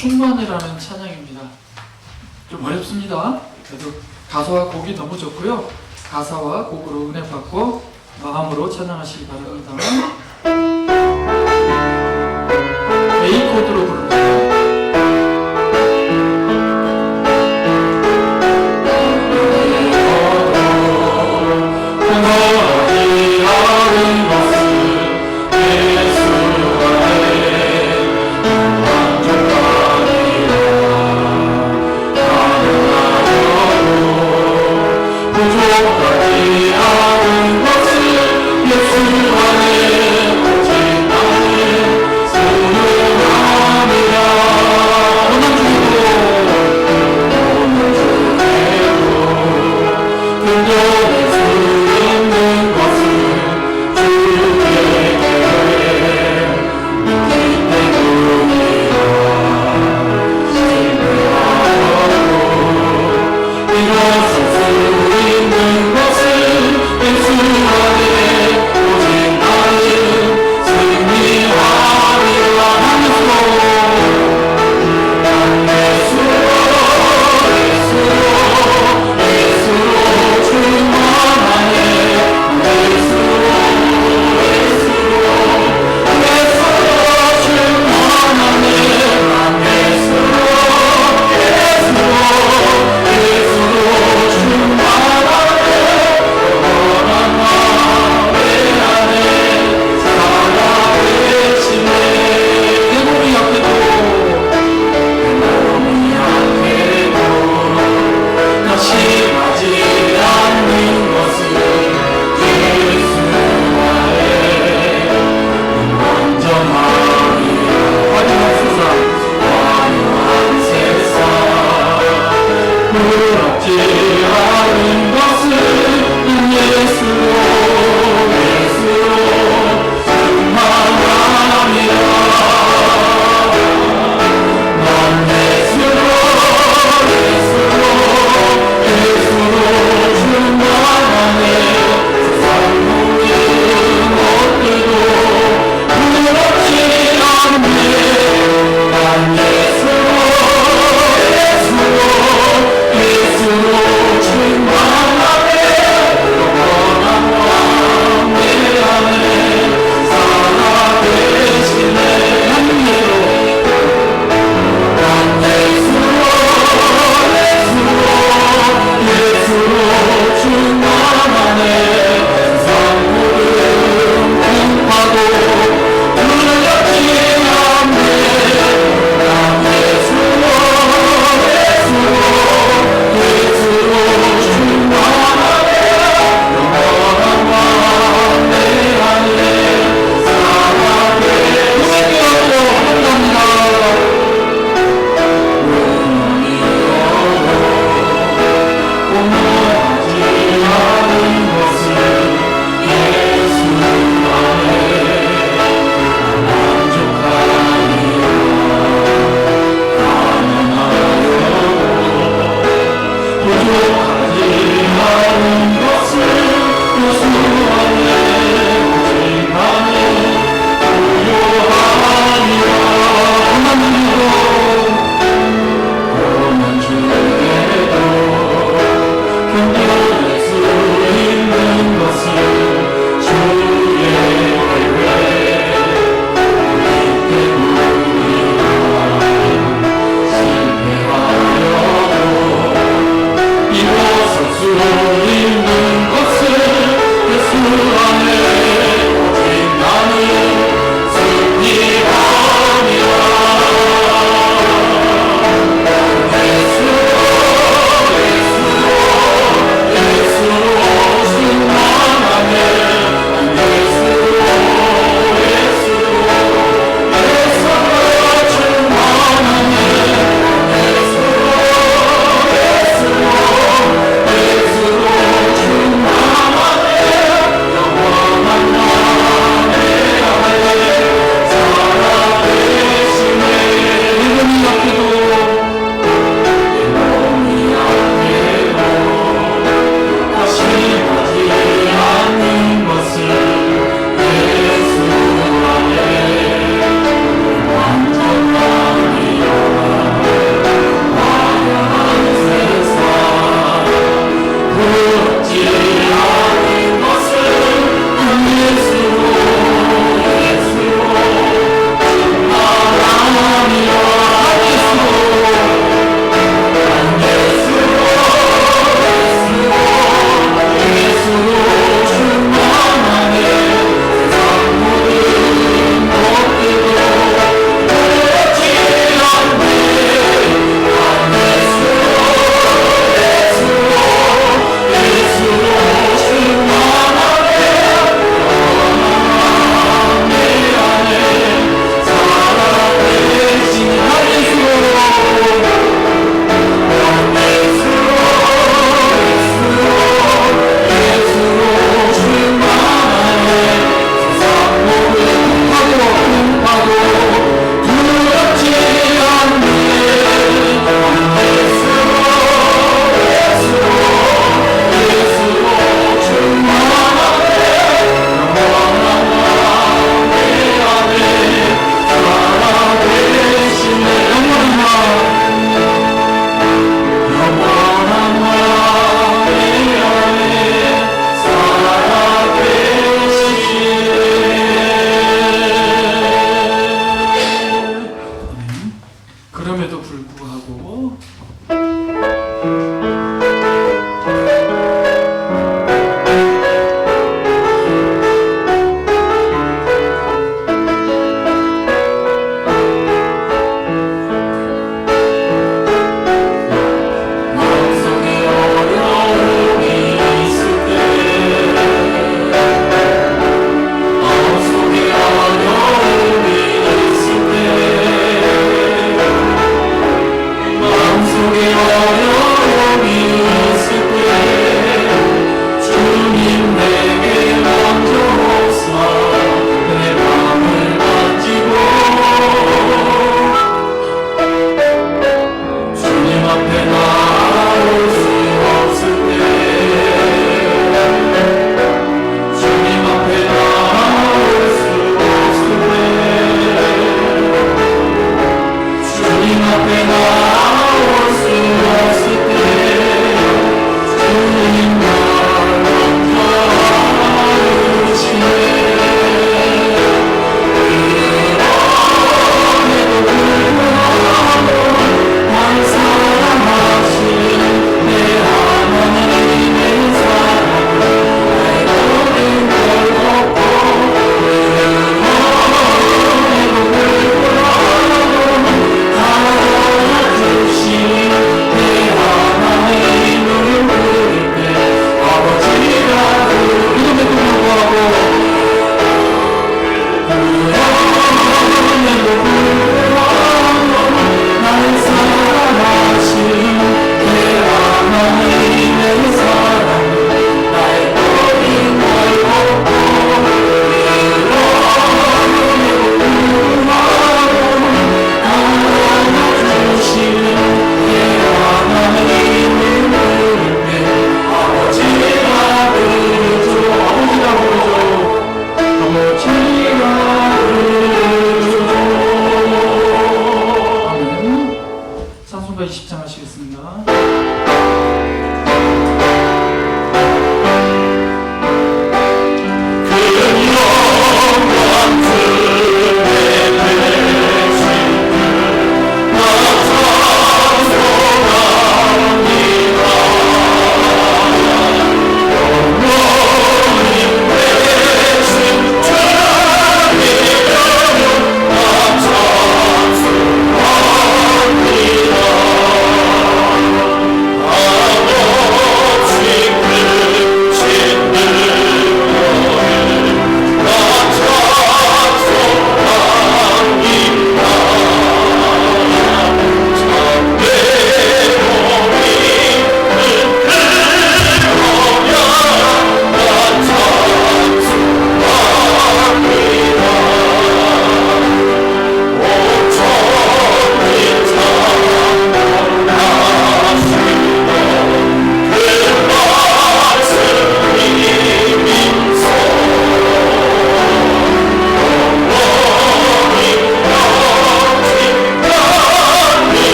충만이라는 찬양입니다. 좀 어렵습니다. 그래도 가사와 곡이 너무 좋고요. 가사와 곡으로 은혜 받고 마음으로 찬양하시기 바랍니다. A 코드로 부릅니다. 부족하지 않은 것은 예수 안에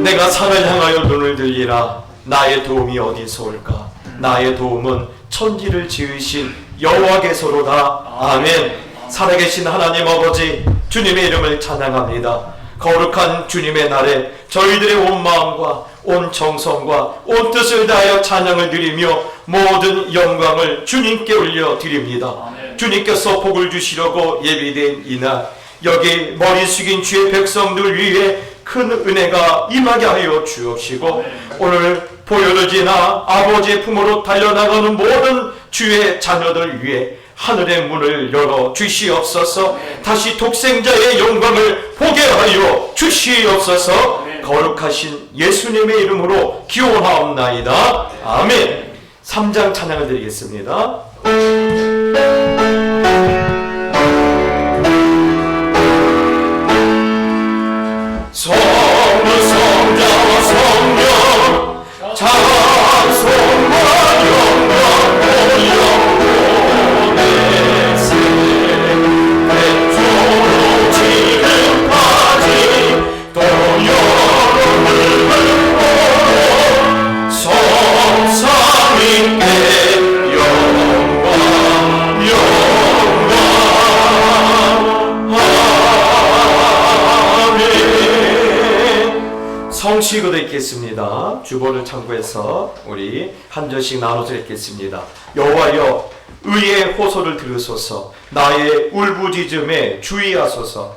내가 산을 향하여 눈을 들리라. 나의 도움이 어디서 올까? 나의 도움은 천지를 지으신 여호와께서로다. 아멘. 살아계신 하나님 아버지, 주님의 이름을 찬양합니다. 거룩한 주님의 날에 저희들의 온 마음과 온 정성과 온 뜻을 다하여 찬양을 드리며 모든 영광을 주님께 올려드립니다. 주님께서 복을 주시려고 예비된 이날, 여기 머리 숙인 주의 백성들 위해 큰 은혜가 임하게 하여 주옵시고, 오늘 보혈을 지나 아버지의 품으로 달려나가는 모든 주의 자녀들 위해 하늘의 문을 열어 주시옵소서. 다시 독생자의 영광을 보게 하여 주시옵소서. 거룩하신 예수님의 이름으로 기원하옵나이다. 아멘. 3장 찬양을 드리겠습니다. 성부 성자와 성령 찬송과 영광 영원의 세 백조로 지금까지 또 영원을 보고 성삼위께 영광 성시기도 읽겠습니다. 주보를 참고해서 우리 한 절씩 나눠서 읽겠습니다. 여호와여, 의의 호소를 들으소서. 나의 울부짖음에 주의하소서.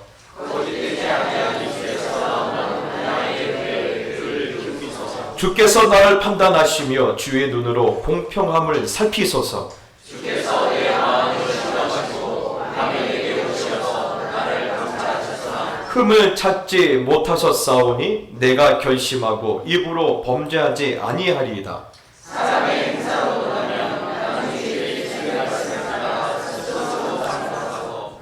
주께서 나를 판단하시며 주의 눈으로 공평함을 살피소서. 주께서 내 마음을 주관하시고 남에게 오시어서 나를 감찰하소서. 흠을 찾지 못하셨사오니 내가 결심하고 입으로 범죄하지 아니하리이다. 사람의 행사로 보면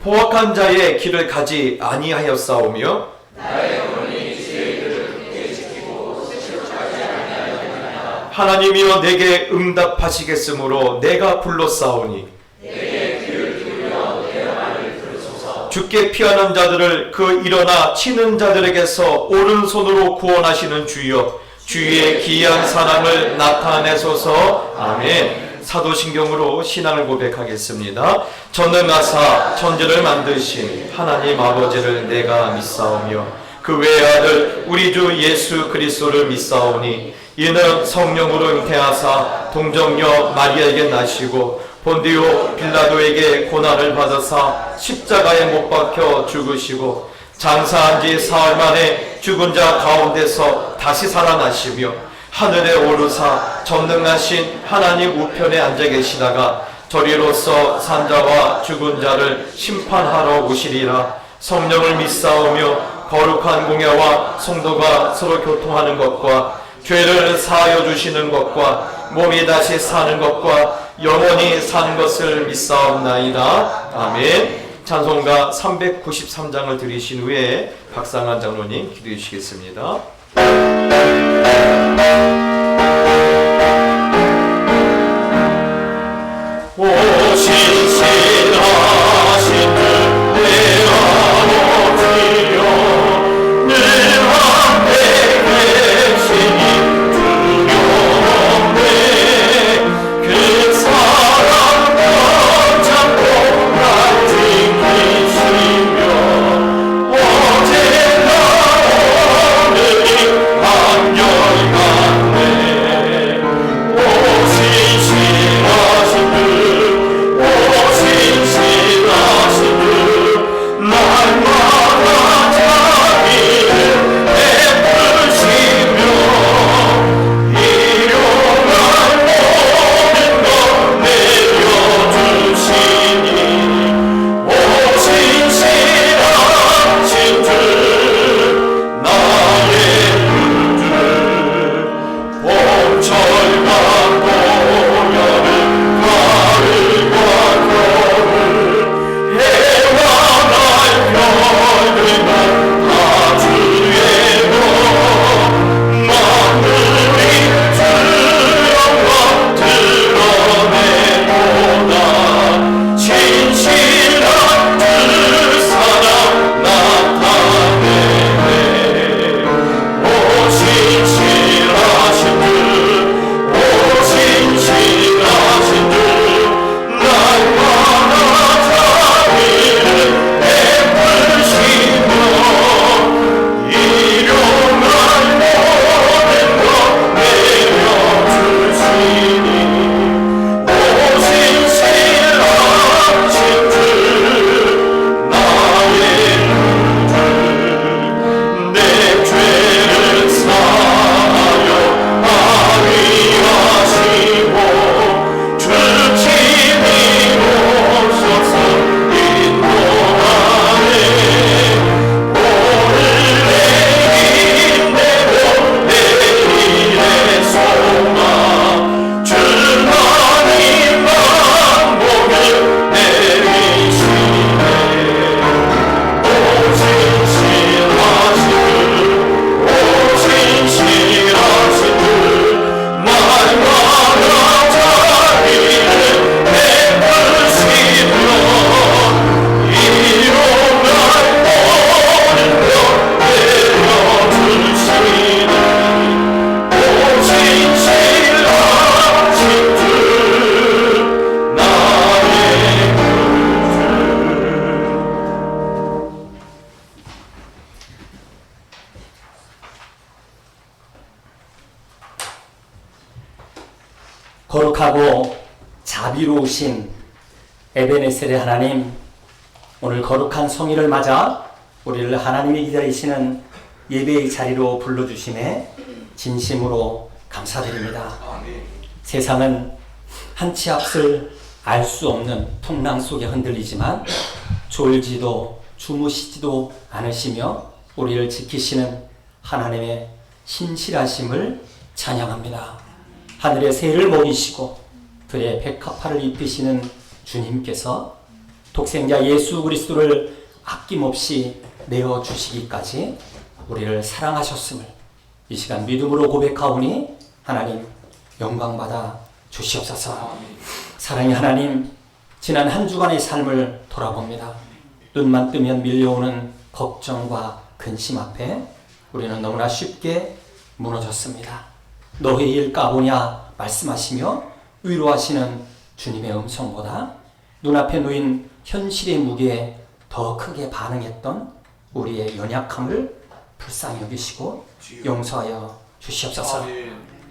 포악한 자의 길을 가지 아니하였사오며 나의 영혼이 주의 길을 굳게 지키고 실족하지 아니하였느니라. 하나님이여 내게 응답하시겠으므로 내가 불렀사오니 내게 귀를 기울여 내 말을 들으소서. 주께 피하는 자들을 그 일어나 치는 자들에게서 오른손으로 구원하시는 주여, 주의 귀한 사랑을 나타내소서. 아멘. 사도신경으로 신앙을 고백하겠습니다. 전능하사 천지를 만드신 하나님 아버지를 내가 믿사오며 그 외아들 우리 주 예수 그리스도를 믿사오니 이는 성령으로 잉태하사 동정녀 마리아에게 나시고 본디오 빌라도에게 고난을 받으사 십자가에 못 박혀 죽으시고 장사한 지 사흘 만에 죽은 자 가운데서 다시 살아나시며 하늘에 오르사 전능하신 하나님 우편에 앉아 계시다가 저리로서 산자와 죽은 자를 심판하러 오시리라. 성령을 믿사오며 거룩한 공예와 성도가 서로 교통하는 것과 죄를 사하여 주시는 것과 몸이 다시 사는 것과 영원히 사는 것을 믿사옵나이다. 아멘. 찬송가 393장을 들으신 후에 박상한 장로님 기도해 주시겠습니다. 오 신실하신 내 아버지여 늘 앞에 계시니 두려움에 그 사랑과 참고 날 지키시며 어제나 오늘이 한결같네. 오 신실하신 주 날마다 자비를 베푸시며 일용할 모든 것 내려주시니 오 신실하신 주 나의 구주 봄철과 고여름 가을과 겨울 해와 날 별들과 다 주의 것 만물이 주 영광 드러내보다 신실한 주 사랑 나타내네. 오 신실하신 주 오 신실하신 주 날마다 자비를 베푸시며 일용할 모든 것 내려주시니 오 신실하신 주 나의 구주 내 죄를 사하여 바위하시고 주님이 오셔서 인도하네. 오늘의 힘내고 내일의 소망 주 하나님만 복을 내리시네. 오 신실하신 주 오 신실하신 주 날마다 자비를 베푸시며 일용할 모든 것 내려주시니 오 신실하신 주 나의 거룩하고 자비로우신 에베네셀의 하나님, 오늘 거룩한 성일을 맞아 우리를 하나님이 기다리시는 예배의 자리로 불러주심에 진심으로 감사드립니다. 세상은 한 치 앞을 알 수 없는 풍랑 속에 흔들리지만 졸지도 주무시지도 않으시며 우리를 지키시는 하나님의 신실하심을 찬양합니다. 하늘의 새를 먹이시고 들의 백합화를 입히시는 주님께서 독생자 예수 그리스도를 아낌없이 내어주시기까지 우리를 사랑하셨음을 이 시간 믿음으로 고백하오니 하나님 영광받아 주시옵소서. 사랑의 하나님, 지난 한 주간의 삶을 돌아봅니다. 눈만 뜨면 밀려오는 걱정과 근심 앞에 우리는 너무나 쉽게 무너졌습니다. 너의 일 까보냐 말씀하시며 위로하시는 주님의 음성보다 눈앞에 놓인 현실의 무게에 더 크게 반응했던 우리의 연약함을 불쌍히 여기시고 용서하여 주시옵소서.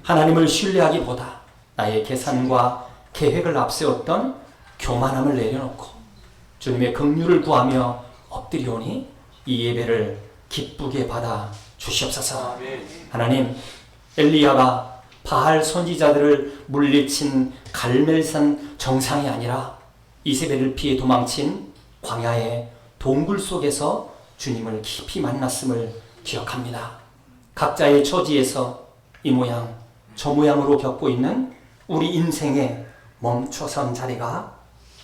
하나님을 신뢰하기보다 나의 계산과 계획을 앞세웠던 교만함을 내려놓고 주님의 긍휼을 구하며 엎드리오니 이 예배를 기쁘게 받아 주시옵소서. 하나님, 엘리야가 바알 선지자들을 물리친 갈멜산 정상이 아니라 이세벨을 피해 도망친 광야의 동굴 속에서 주님을 깊이 만났음을 기억합니다. 각자의 처지에서 이 모양 저 모양으로 겪고 있는 우리 인생의 멈춰선 자리가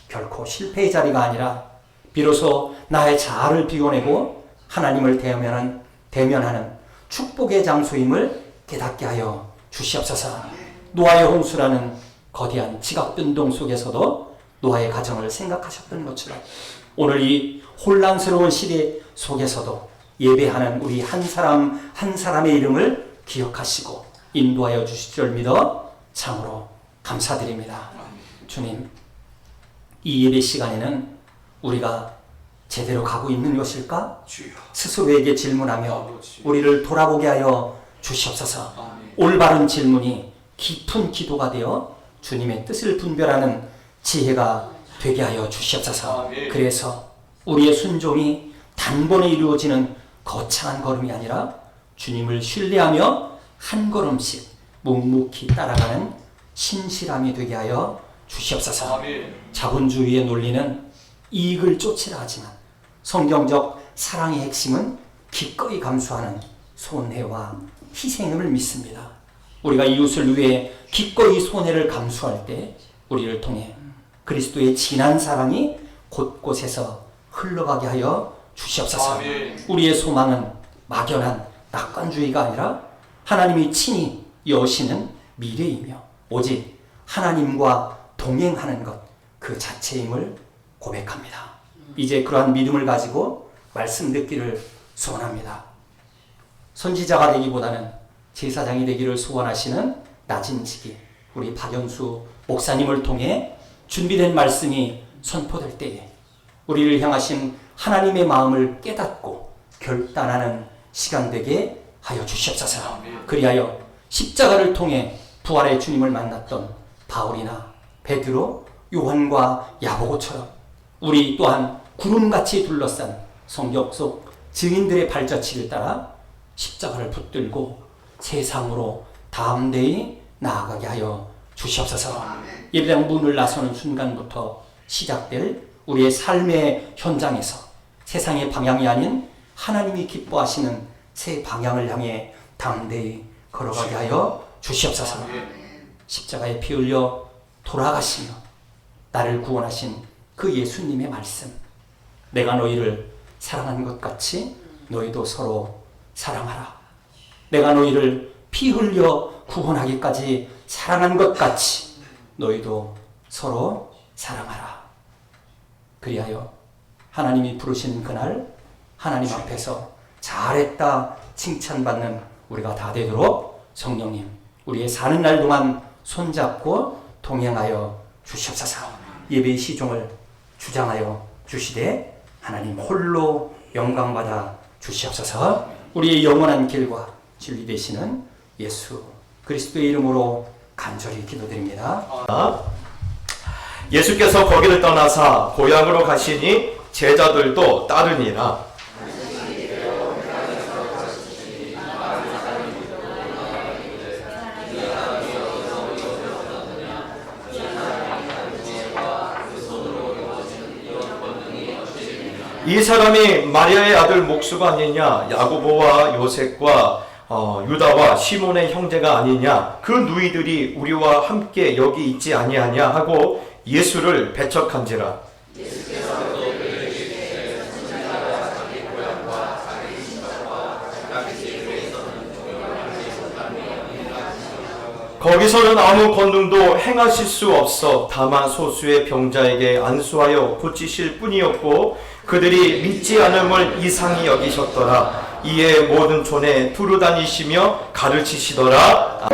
결코 실패의 자리가 아니라 비로소 나의 자아를 비워내고 하나님을 대면하는 축복의 장소임을 깨닫게 하여 주시옵소서. 노아의 홍수라는 거대한 지각 변동 속에서도 노아의 가정을 생각하셨던 것처럼 오늘 이 혼란스러운 시대 속에서도 예배하는 우리 한 사람 한 사람의 이름을 기억하시고 인도하여 주실 줄 믿어 참으로 감사드립니다. 주님, 이 예배 시간에는 우리가 제대로 가고 있는 것일까? 스스로에게 질문하며 우리를 돌아보게 하여 주시옵소서. 올바른 질문이 깊은 기도가 되어 주님의 뜻을 분별하는 지혜가 되게 하여 주시옵소서. 그래서 우리의 순종이 단번에 이루어지는 거창한 걸음이 아니라 주님을 신뢰하며 한 걸음씩 묵묵히 따라가는 신실함이 되게 하여 주시옵소서. 자본주의의 논리는 이익을 쫓으라 하지만 성경적 사랑의 핵심은 기꺼이 감수하는 손해와 희생을 믿습니다. 우리가 이웃을 위해 기꺼이 손해를 감수할 때 우리를 통해 그리스도의 진한 사랑이 곳곳에서 흘러가게 하여 주시옵소서. 우리의 소망은 막연한 낙관주의가 아니라 하나님이 친히 여시는 미래이며 오직 하나님과 동행하는 것 그 자체임을 고백합니다. 이제 그러한 믿음을 가지고 말씀 듣기를 소원합니다. 선지자가 되기보다는 제사장이 되기를 소원하시는 낮은 지기 우리 박연수 목사님을 통해 준비된 말씀이 선포될 때에 우리를 향하신 하나님의 마음을 깨닫고 결단하는 시간 되게 하여 주시옵소서. 그리하여 십자가를 통해 부활의 주님을 만났던 바울이나 베드로, 요한과 야고보처럼 우리 또한 구름같이 둘러싼 성경 속 증인들의 발자취를 따라 십자가를 붙들고 세상으로 담대히 나아가게 하여 주시옵소서. 예배당 문을 나서는 순간부터 시작될 우리의 삶의 현장에서 세상의 방향이 아닌 하나님이 기뻐하시는 새 방향을 향해 담대히 걸어가게 하여 주시옵소서. 십자가에 피 흘려 돌아가시며 나를 구원하신 그 예수님의 말씀, 내가 너희를 사랑한 것 같이 너희도 서로 사랑하라. 내가 너희를 피 흘려 구원하기까지 사랑한 것 같이 너희도 서로 사랑하라. 그리하여 하나님이 부르시는 그날 하나님 앞에서 잘했다 칭찬받는 우리가 다 되도록 성령님 우리의 사는 날 동안 손잡고 동행하여 주시옵소서. 예배의 시종을 주장하여 주시되 하나님 홀로 영광받아 주시옵소서. 우리의 영원한 길과 진리 되시는 예수 그리스도의 이름으로 간절히 기도드립니다. 예수께서 거기를 떠나사 고향으로 가시니 제자들도 따르니라. 이 사람이 마리아의 아들 목수가 아니냐, 야고보와 요셉과 유다와 시몬의 형제가 아니냐, 그 누이들이 우리와 함께 여기 있지 아니하냐 하고 예수를 배척한지라. 거기서는 아무 권능도 행하실 수 없어 다만 소수의 병자에게 안수하여 고치실 뿐이었고 그들이 믿지 않음을 이상히 여기셨더라. 이에 모든 촌에 두루 다니시며 가르치시더라.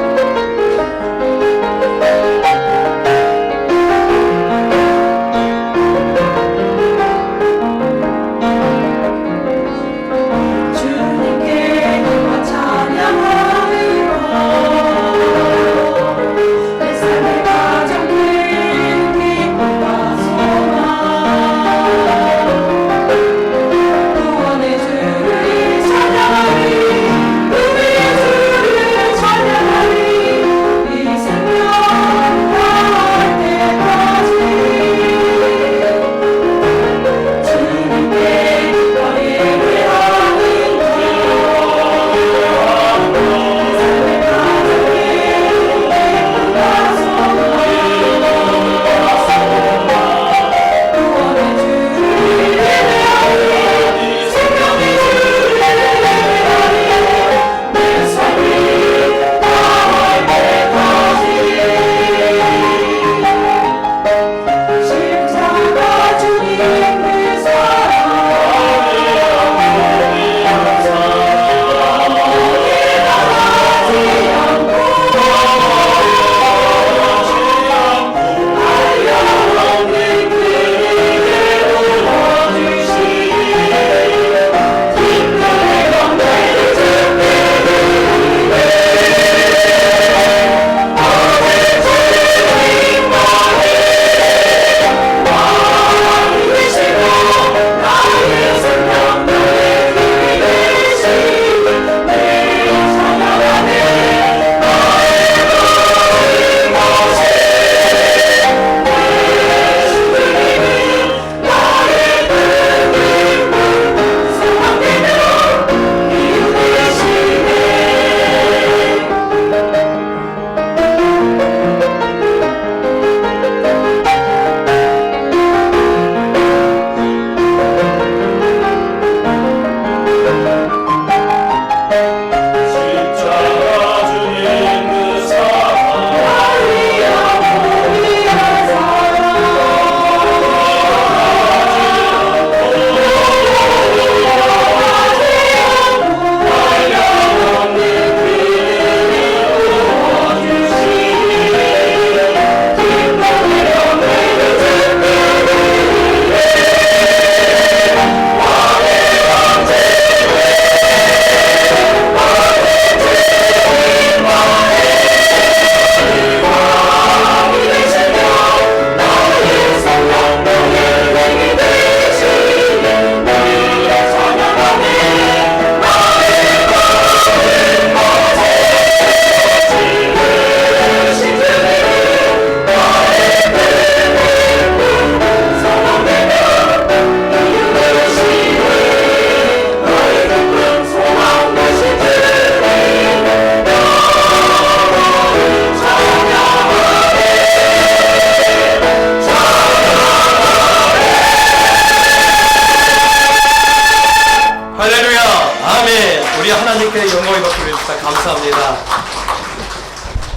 하나님께 영광을 받게 해주셔서 감사합니다.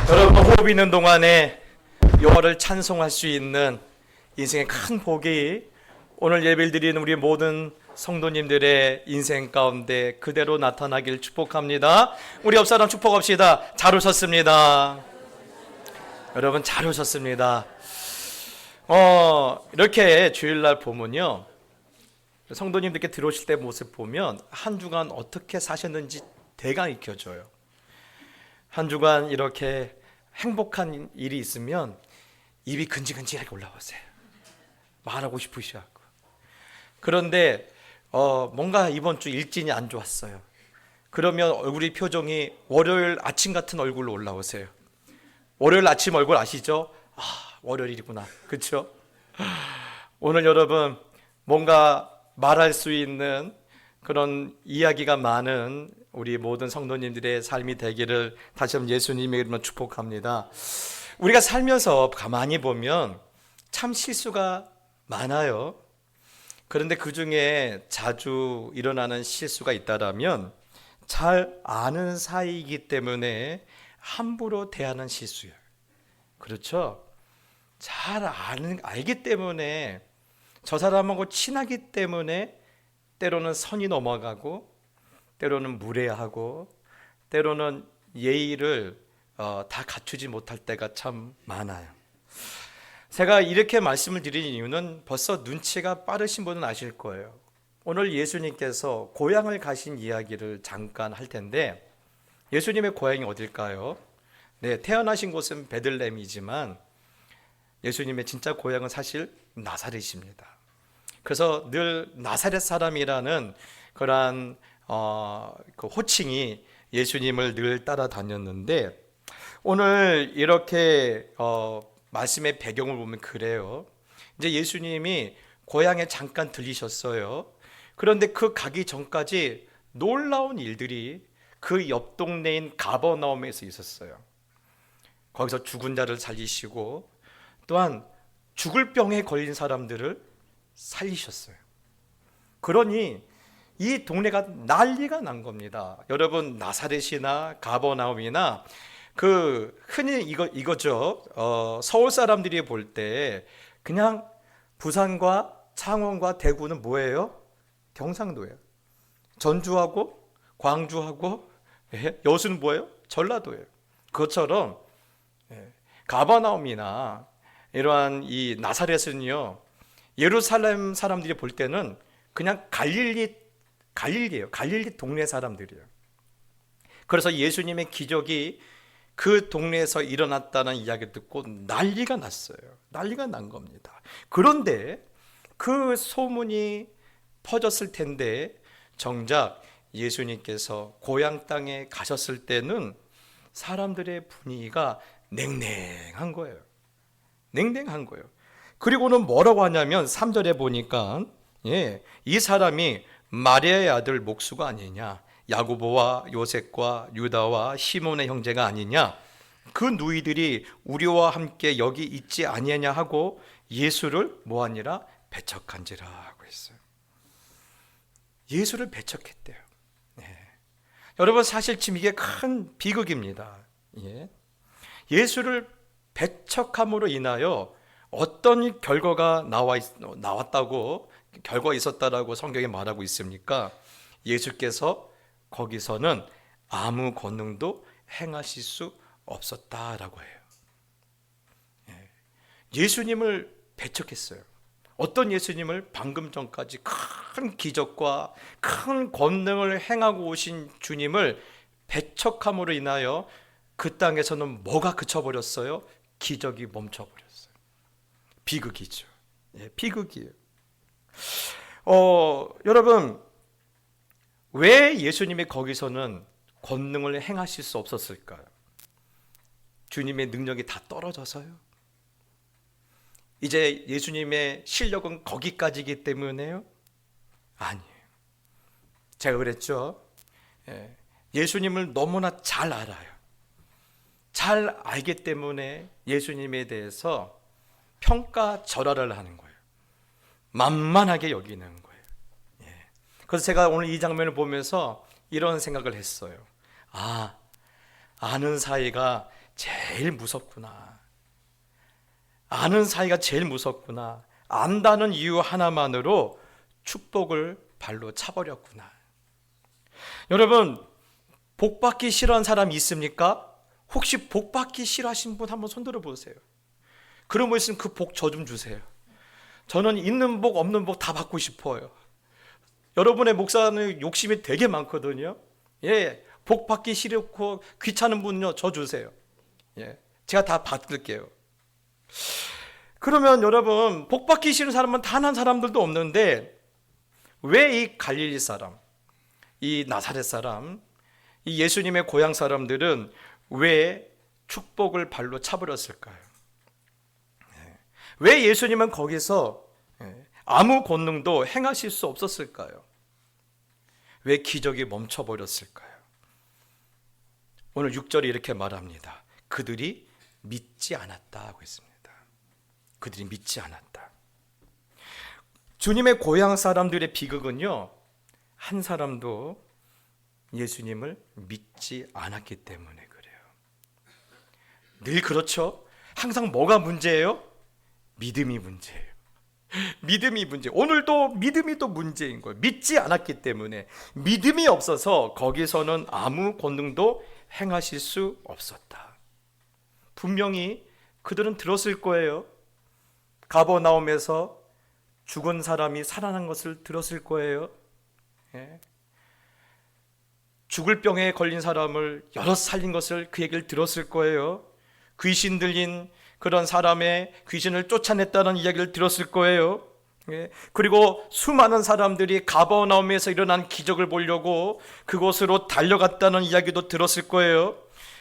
여러분, 호흡 있는 동안에 여호와를 찬송할 수 있는 인생의 큰 복이 오늘 예배를 드리는 우리 모든 성도님들의 인생 가운데 그대로 나타나길 축복합니다. 우리 옆사람 축복합시다. 잘 오셨습니다. 여러분, 잘 오셨습니다. 이렇게 주일날 보면요, 성도님들께 들어오실 때 모습 보면 한 주간 어떻게 사셨는지 대강 익혀져요. 한 주간 이렇게 행복한 일이 있으면 입이 근질근질하게 올라오세요. 말하고 싶으셔갖고. 그런데 뭔가 이번 주 일진이 안 좋았어요. 그러면 얼굴이 표정이 월요일 아침 같은 얼굴로 올라오세요. 월요일 아침 얼굴 아시죠? 아, 월요일이구나. 그렇죠? 오늘 여러분, 뭔가 말할 수 있는 그런 이야기가 많은 우리 모든 성도님들의 삶이 되기를 다시 한번 예수님의 이름으로 축복합니다. 우리가 살면서 가만히 보면 참 실수가 많아요. 그런데 그 중에 자주 일어나는 실수가 있다라면 잘 아는 사이이기 때문에 함부로 대하는 실수예요. 그렇죠? 잘 알기 때문에 저 사람하고 친하기 때문에 때로는 선이 넘어가고 때로는 무례하고 때로는 예의를 다 갖추지 못할 때가 참 많아요. 제가 이렇게 말씀을 드리는 이유는 벌써 눈치가 빠르신 분은 아실 거예요. 오늘 예수님께서 고향을 가신 이야기를 잠깐 할 텐데, 예수님의 고향이 어딜까요? 네, 태어나신 곳은 베들레헴이지만 예수님의 진짜 고향은 사실 나사렛입니다. 그래서 늘 나사렛 사람이라는 그러한 그 호칭이 예수님을 늘 따라다녔는데, 오늘 이렇게 말씀의 배경을 보면 그래요. 이제 예수님이 고향에 잠깐 들리셨어요. 그런데 그 가기 전까지 놀라운 일들이 그 옆 동네인 가버나움에서 있었어요. 거기서 죽은 자를 살리시고 또한 죽을 병에 걸린 사람들을 살리셨어요. 그러니 이 동네가 난리가 난 겁니다. 여러분, 나사렛이나 가버나움이나 그 흔히 이거죠. 서울 사람들이 볼 때 그냥 부산과 창원과 대구는 뭐예요? 경상도예요. 전주하고 광주하고 여수는 뭐예요? 전라도예요. 그것처럼 가버나움이나 이러한 이 나사렛은요, 예루살렘 사람들이 볼 때는 그냥 갈릴리예요. 갈릴리 동네 사람들이에요. 그래서 예수님의 기적이 그 동네에서 일어났다는 이야기 듣고 난리가 났어요. 난리가 난 겁니다. 그런데 그 소문이 퍼졌을 텐데 정작 예수님께서 고향 땅에 가셨을 때는 사람들의 분위기가 냉랭한 거예요. 냉랭한 거예요. 그리고는 뭐라고 하냐면 3절에 보니까 이 사람이 마리아의 아들 목수가 아니냐, 야고보와 요셉과 유다와 시몬의 형제가 아니냐, 그 누이들이 우리와 함께 여기 있지 아니냐 하고 예수를 뭐하니라? 배척한지라 하고 있어요. 예수를 배척했대요. 여러분, 사실 지금 이게 큰 비극입니다. 예수를 배척함으로 인하여 어떤 결과가 나왔다고, 결과가 있었다라고 성경에 말하고 있습니까? 예수께서 거기서는 아무 권능도 행하실 수 없었다라고 해요. 예수님을 배척했어요. 어떤 예수님을? 방금 전까지 큰 기적과 큰 권능을 행하고 오신 주님을 배척함으로 인하여 그 땅에서는 뭐가 그쳐버렸어요? 기적이 멈춰버렸어요. 비극이죠. 비극이에요. 여러분, 왜 예수님이 거기서는 권능을 행하실 수 없었을까요? 주님의 능력이 다 떨어져서요? 이제 예수님의 실력은 거기까지이기 때문에요? 아니에요. 제가 그랬죠. 예수님을 너무나 잘 알아요. 잘 알기 때문에 예수님에 대해서 평가절하를 하는 거예요. 만만하게 여기는 거예요. 그래서 제가 오늘 이 장면을 보면서 이런 생각을 했어요. 아는 사이가 제일 무섭구나. 아는 사이가 제일 무섭구나. 안다는 이유 하나만으로 축복을 발로 차버렸구나. 여러분, 복 받기 싫어하는 사람 있습니까? 혹시 복 받기 싫어하신 분 한번 손들어 보세요. 그런 분 있으면 그 복 저 좀 주세요. 저는 있는 복 없는 복 다 받고 싶어요. 여러분의 목사는 욕심이 되게 많거든요. 복 받기 싫고 귀찮은 분요, 저 주세요. 제가 다 받을게요. 그러면 여러분, 복 받기 싫은 사람은 단 한 사람들도 없는데 왜 이 갈릴리 사람, 이 나사렛 사람, 이 예수님의 고향 사람들은 왜 축복을 발로 차버렸을까요? 왜 예수님은 거기서 아무 권능도 행하실 수 없었을까요? 왜 기적이 멈춰버렸을까요? 오늘 6절이 이렇게 말합니다. 그들이 믿지 않았다 하고 있습니다. 그들이 믿지 않았다. 주님의 고향 사람들의 비극은요, 한 사람도 예수님을 믿지 않았기 때문에 그래요. 늘 그렇죠. 항상 뭐가 문제예요? 믿음이 문제예요. 믿음이 문제. 오늘도 믿음이 또 문제인 거예요. 믿지 않았기 때문에. 믿음이 없어서 거기서는 아무 권능도 행하실 수 없었다. 분명히 그들은 들었을 거예요. 가버나움에서 죽은 사람이 살아난 것을 들었을 거예요. 예. 죽을 병에 걸린 사람을 여럿 살린 것을 그 얘기를 들었을 거예요. 귀신 들린 그런 사람의 귀신을 쫓아냈다는 이야기를 들었을 거예요. 예. 그리고 수많은 사람들이 가버나움에서 일어난 기적을 보려고 그곳으로 달려갔다는 이야기도 들었을 거예요.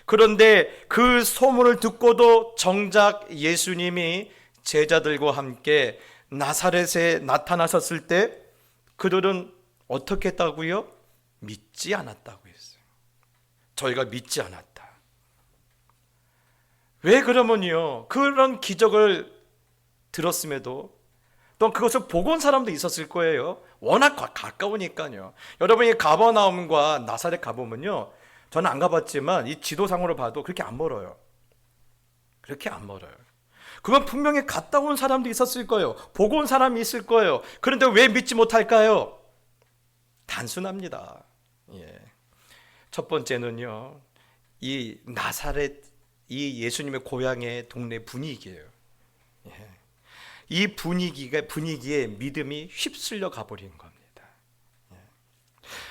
그런데 그 소문을 듣고도 정작 예수님이 제자들과 함께 나사렛에 나타나셨을 때 그들은 어떻게 했다고요? 믿지 않았다고 했어요. 저희가 믿지 않았다. 왜 그러면요? 그런 기적을 들었음에도 또 그것을 보고 온 사람도 있었을 거예요. 워낙 가까우니까요. 여러분이 가버나움과 나사렛 가보면요, 저는 안 가봤지만 이 지도상으로 봐도 그렇게 안 멀어요. 그렇게 안 멀어요. 그건 분명히 갔다 온 사람도 있었을 거예요. 보고 온 사람이 있을 거예요. 그런데 왜 믿지 못할까요? 단순합니다. 예. 첫 번째는요, 이 나사렛, 이 예수님의 고향의 동네 분위기예요. 예. 이 분위기에 믿음이 휩쓸려 가버린 겁니다. 예.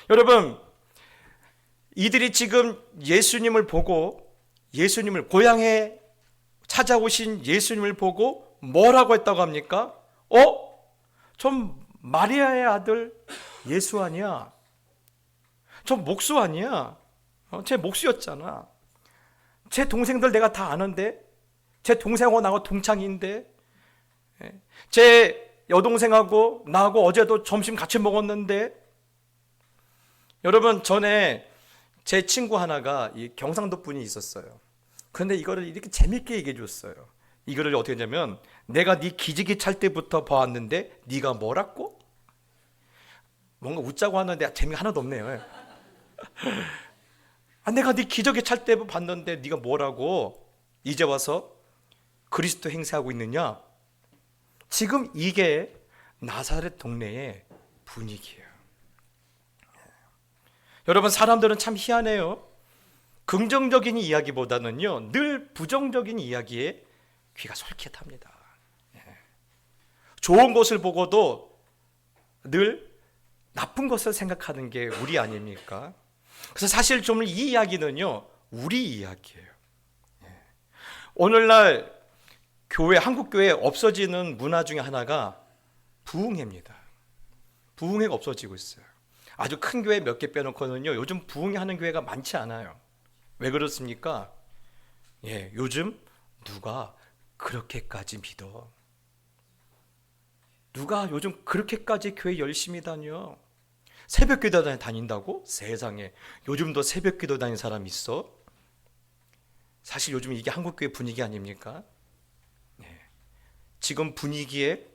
여러분, 이들이 지금 예수님을 보고, 예수님을 고향에 찾아오신 예수님을 보고 뭐라고 했다고 합니까? 좀 마리아의 아들 예수 아니야? 저 목수 아니야? 제 목수였잖아. 제 동생들 내가 다 아는데, 제 동생하고 나하고 동창인데, 제 여동생하고 나하고 어제도 점심 같이 먹었는데. 여러분, 전에 제 친구 하나가 이 경상도 분이 있었어요. 그런데 이거를 이렇게 재밌게 얘기해 줬어요. 이거를 어떻게 했냐면, 내가 네 기지개 찰 때부터 봐왔는데 네가 뭐라고? 뭔가 웃자고 하는데 재미가 하나도 없네요. 내가 네 기저귀 찰 때 봤는데 네가 뭐라고 이제 와서 그리스도 행세하고 있느냐? 지금 이게 나사렛 동네의 분위기예요. 여러분, 사람들은 참 희한해요. 긍정적인 이야기보다는요, 늘 부정적인 이야기에 귀가 솔깃합니다. 좋은 것을 보고도 늘 나쁜 것을 생각하는 게 우리 아닙니까? 그래서 사실 좀 이 이야기는요, 우리 이야기예요. 오늘날 교회, 한국 교회에 없어지는 문화 중에 하나가 부흥회입니다. 부흥회가 없어지고 있어요. 아주 큰 교회 몇 개 빼놓고는요, 요즘 부흥회 하는 교회가 많지 않아요. 왜 그렇습니까? 요즘 누가 그렇게까지 믿어? 누가 요즘 그렇게까지 교회 열심히 다녀? 새벽 기도 다닌다고? 세상에, 요즘도 새벽 기도 다니는 사람 있어? 사실 요즘 이게 한국 교회 분위기 아닙니까? 지금 분위기에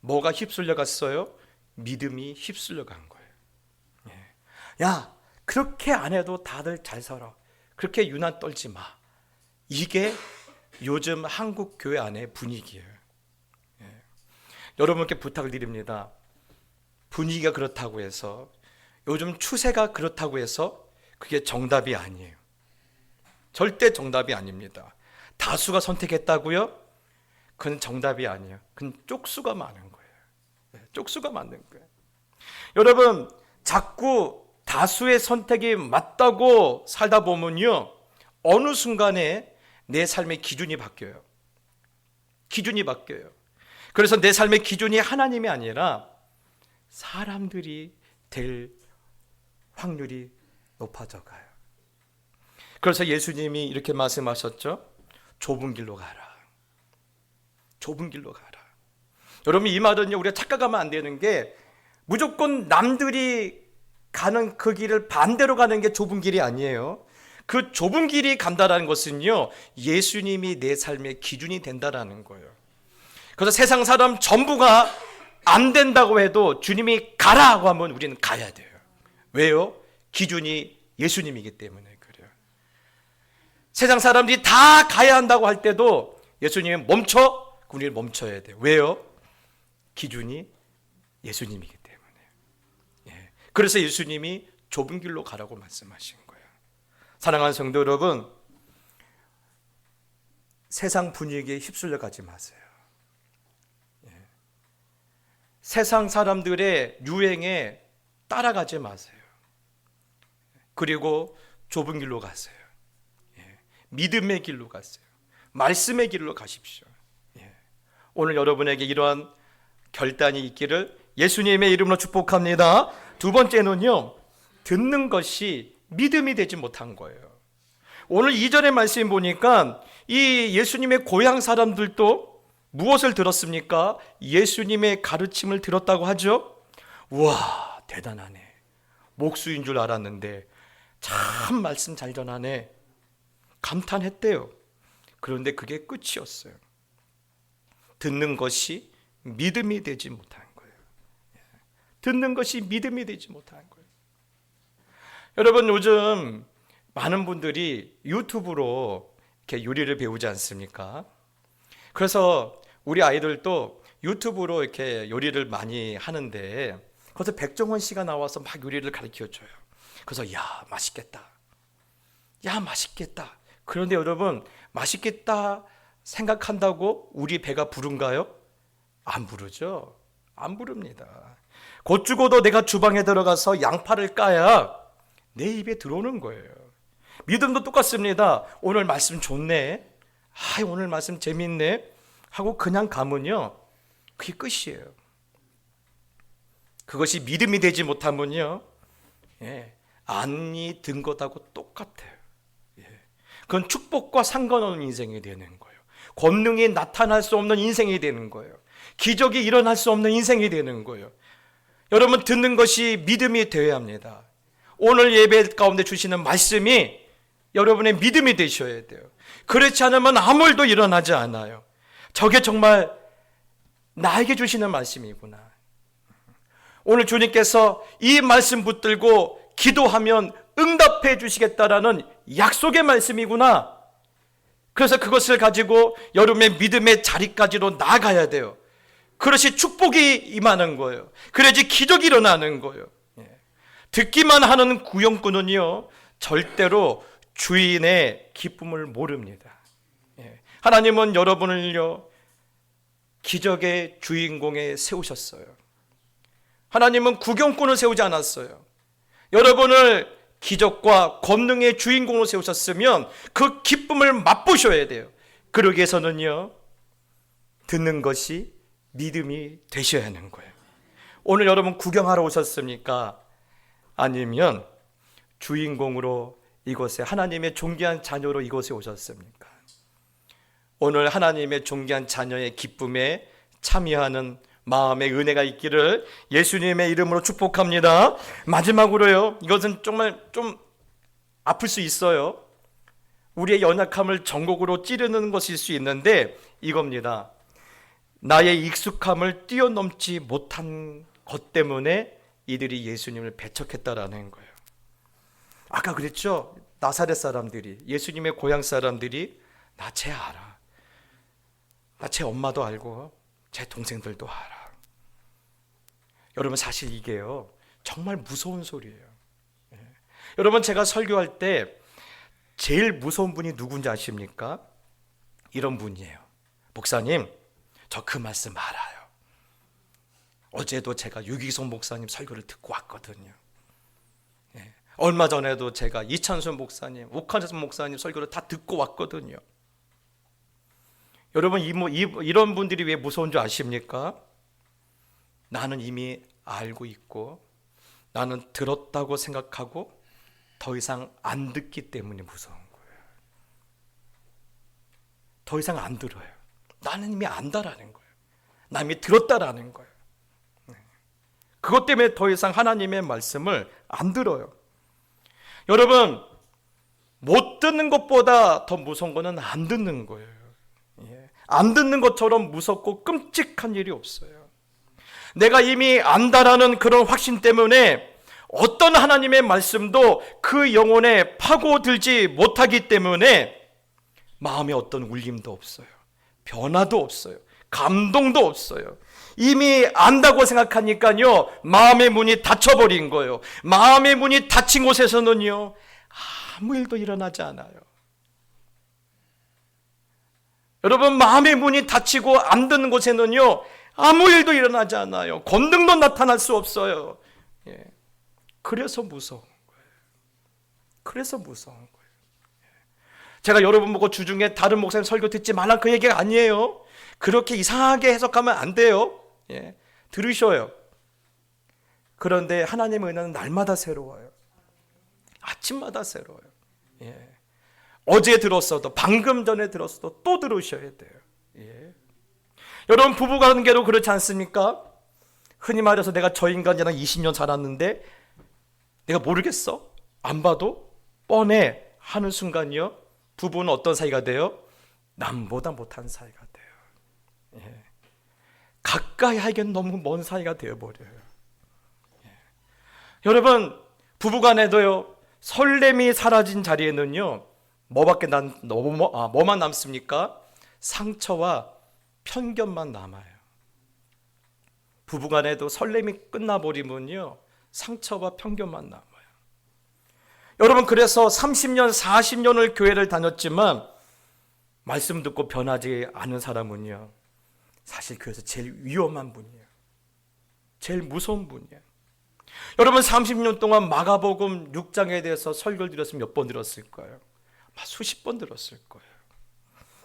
뭐가 휩쓸려 갔어요? 믿음이 휩쓸려 간 거예요. 야, 그렇게 안 해도 다들 잘 살아. 그렇게 유난 떨지 마. 이게 요즘 한국 교회 안의 분위기예요. 여러분께 부탁을 드립니다. 분위기가 그렇다고 해서, 요즘 추세가 그렇다고 해서 그게 정답이 아니에요. 절대 정답이 아닙니다. 다수가 선택했다고요? 그건 정답이 아니에요. 그건 쪽수가 많은 거예요. 쪽수가 많은 거예요. 여러분, 자꾸 다수의 선택이 맞다고 살다 보면요, 어느 순간에 내 삶의 기준이 바뀌어요. 기준이 바뀌어요. 그래서 내 삶의 기준이 하나님이 아니라 사람들이 될 확률이 높아져 가요. 그래서 예수님이 이렇게 말씀하셨죠. 좁은 길로 가라. 좁은 길로 가라. 여러분, 이 말은요, 우리가 착각하면 안 되는 게, 무조건 남들이 가는 그 길을 반대로 가는 게 좁은 길이 아니에요. 그 좁은 길이 간다라는 것은요, 예수님이 내 삶의 기준이 된다라는 거예요. 그래서 세상 사람 전부가 안 된다고 해도 주님이 가라고 하면 우리는 가야 돼요. 왜요? 기준이 예수님이기 때문에 그래요. 세상 사람들이 다 가야 한다고 할 때도 예수님이 멈춰, 우리는 멈춰야 돼요. 왜요? 기준이 예수님이기 때문에. 예. 그래서 예수님이 좁은 길로 가라고 말씀하신 거예요. 사랑하는 성도 여러분, 세상 분위기에 휩쓸려 가지 마세요. 예. 세상 사람들의 유행에 따라가지 마세요. 그리고 좁은 길로 가세요. 예. 믿음의 길로 가세요. 말씀의 길로 가십시오. 예. 오늘 여러분에게 이러한 결단이 있기를 예수님의 이름으로 축복합니다. 두 번째는요, 듣는 것이 믿음이 되지 못한 거예요. 오늘 2절의 말씀 보니까 이 예수님의 고향 사람들도 무엇을 들었습니까? 예수님의 가르침을 들었다고 하죠. 우와, 대단하네. 목수인 줄 알았는데 참 말씀 잘 전하네. 감탄했대요. 그런데 그게 끝이었어요. 듣는 것이 믿음이 되지 못한 거예요. 듣는 것이 믿음이 되지 못한 거예요. 여러분, 요즘 많은 분들이 유튜브로 이렇게 요리를 배우지 않습니까? 그래서 우리 아이들도 유튜브로 이렇게 요리를 많이 하는데, 거기서 백종원 씨가 나와서 막 요리를 가르쳐줘요. 그래서 야, 맛있겠다. 야, 맛있겠다. 그런데 여러분, 맛있겠다 생각한다고 우리 배가 부른가요? 안 부르죠. 안 부릅니다. 곧 죽어도 내가 주방에 들어가서 양파를 까야 내 입에 들어오는 거예요. 믿음도 똑같습니다. 오늘 말씀 좋네. 오늘 말씀 재밌네. 하고 그냥 가면요, 그게 끝이에요. 그것이 믿음이 되지 못하면요, 안이 든 것하고 똑같아요. 그건 축복과 상관없는 인생이 되는 거예요. 권능이 나타날 수 없는 인생이 되는 거예요. 기적이 일어날 수 없는 인생이 되는 거예요. 여러분, 듣는 것이 믿음이 되어야 합니다. 오늘 예배 가운데 주시는 말씀이 여러분의 믿음이 되셔야 돼요. 그렇지 않으면 아무 일도 일어나지 않아요. 저게 정말 나에게 주시는 말씀이구나. 오늘 주님께서 이 말씀 붙들고 기도하면 응답해 주시겠다라는 약속의 말씀이구나. 그래서 그것을 가지고 여러분의 믿음의 자리까지로 나아가야 돼요. 그것이 축복이 임하는 거예요. 그래야지 기적이 일어나는 거예요. 듣기만 하는 구영꾼은요, 절대로 주인의 기쁨을 모릅니다. 하나님은 여러분을요, 기적의 주인공에 세우셨어요. 하나님은 구경꾼을 세우지 않았어요. 여러분을 기적과 권능의 주인공으로 세우셨으면 그 기쁨을 맛보셔야 돼요. 그러기 위해서는요, 듣는 것이 믿음이 되셔야 하는 거예요. 오늘 여러분 구경하러 오셨습니까? 아니면 주인공으로 이곳에, 하나님의 존귀한 자녀로 이곳에 오셨습니까? 오늘 하나님의 존귀한 자녀의 기쁨에 참여하는 마음의 은혜가 있기를 예수님의 이름으로 축복합니다. 마지막으로요, 이것은 정말 좀 아플 수 있어요. 우리의 연약함을 전곡으로 찌르는 것일 수 있는데 이겁니다. 나의 익숙함을 뛰어넘지 못한 것 때문에 이들이 예수님을 배척했다라는 거예요. 아까 그랬죠? 나사렛 사람들이, 예수님의 고향 사람들이 나 쟤 알아. 나 쟤 엄마도 알고 제 동생들도 알아. 여러분, 사실 이게요, 정말 무서운 소리예요. 여러분, 제가 설교할 때 제일 무서운 분이 누군지 아십니까? 이런 분이에요. 목사님, 저 그 말씀 알아요. 어제도 제가 유기성 목사님 설교를 듣고 왔거든요. 얼마 전에도 제가 이찬순 목사님, 옥한선 목사님 설교를 다 듣고 왔거든요. 여러분, 이런 분들이 왜 무서운 줄 아십니까? 나는 이미 알고 있고 나는 들었다고 생각하고 더 이상 안 듣기 때문에 무서운 거예요. 더 이상 안 들어요. 나는 이미 안다라는 거예요. 나 이미 들었다라는 거예요. 그것 때문에 더 이상 하나님의 말씀을 안 들어요. 여러분, 못 듣는 것보다 더 무서운 거는 안 듣는 거예요. 안 듣는 것처럼 무섭고 끔찍한 일이 없어요. 내가 이미 안다라는 그런 확신 때문에 어떤 하나님의 말씀도 그 영혼에 파고들지 못하기 때문에 마음에 어떤 울림도 없어요. 변화도 없어요. 감동도 없어요. 이미 안다고 생각하니까요, 마음의 문이 닫혀버린 거예요. 마음의 문이 닫힌 곳에서는요, 아무 일도 일어나지 않아요. 여러분, 마음의 문이 닫히고 안 듣는 곳에는요, 아무 일도 일어나지 않아요. 권능도 나타날 수 없어요. 예. 그래서 무서운 거예요. 그래서 무서운 거예요. 제가 여러분 보고 주중에 다른 목사님 설교 듣지 말라 그 얘기가 아니에요. 그렇게 이상하게 해석하면 안 돼요. 예. 들으셔요. 그런데 하나님의 은혜는 날마다 새로워요. 아침마다 새로워요. 예. 어제 들었어도, 방금 전에 들었어도 또 들으셔야 돼요. 예. 여러분, 부부관계도 그렇지 않습니까? 흔히 말해서 내가 저 인간이랑 20년 살았는데 내가 모르겠어? 안 봐도 뻔해 하는 순간이요, 부부는 어떤 사이가 돼요? 남보다 못한 사이가 돼요. 예. 가까이 하기엔 너무 먼 사이가 되어버려요. 예. 여러분, 부부간에도요, 설렘이 사라진 자리에는요, 뭐만 남습니까? 상처와 편견만 남아요. 부부간에도 설렘이 끝나버리면요, 상처와 편견만 남아요. 여러분, 그래서 30년, 40년을 교회를 다녔지만 말씀 듣고 변하지 않은 사람은요, 사실 교회에서 제일 위험한 분이에요. 제일 무서운 분이에요. 여러분, 30년 동안 마가복음 6장에 대해서 설교를 드렸으면 몇 번 들었을 거예요? 수십 번 들었을 거예요.